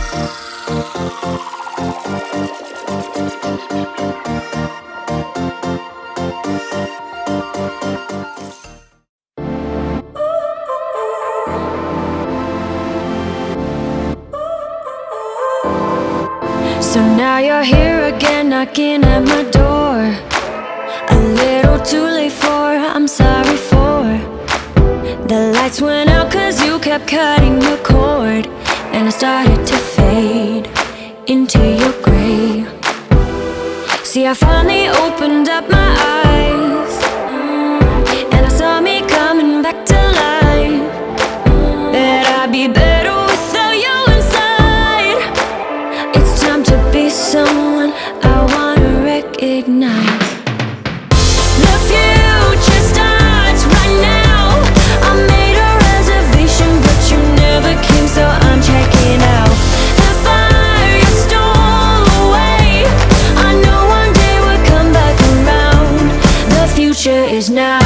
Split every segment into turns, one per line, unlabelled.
So now you're here again, knocking at my door. A little too late for, I'm sorry for. The lights went out cause you kept cutting the cord, and I started to fade into your gray. See, I finally opened up my eyes, and I saw me coming back to life. That I'd be better without you inside. It's time to be someone I wanna recognize. The future starts right now. I made a reservation, but you never came, so I'm checking out. The fire you stole away, I know one day we'll come back around. The future is now.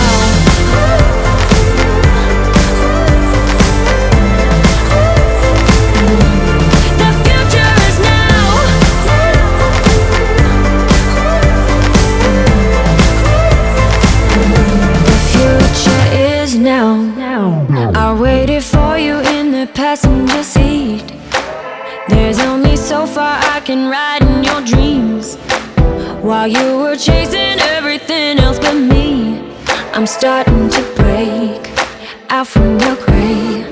I waited for you in the passenger seat. There's only so far I can ride in your dreams, while you were chasing everything else but me. I'm starting to break out from your gray.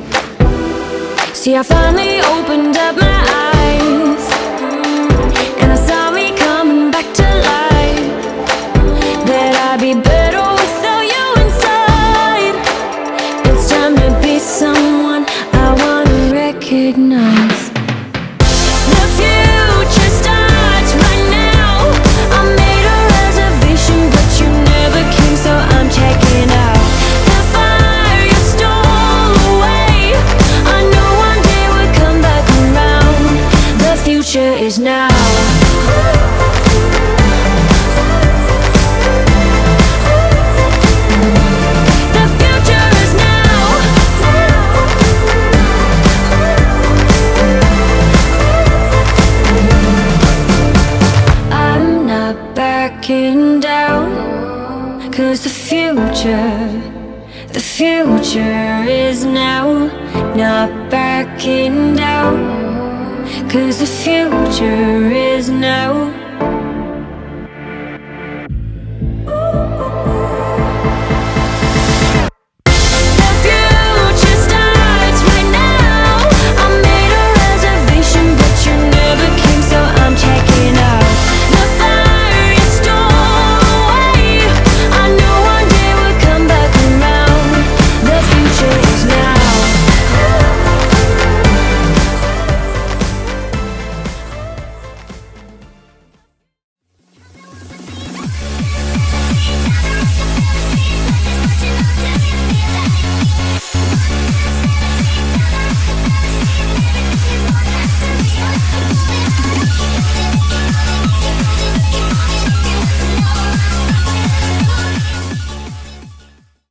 See, I finally opened up my eyes, and I saw me coming back to life. That I'd be better without you inside. It's time to be someone I wanna recognize. The future starts right now. I made a reservation, but you never came, so I'm checking out. The fire you stole away, I know one day we'll come back around. The future is now. Down, cause the future is now. Not backing down, cause the future is now.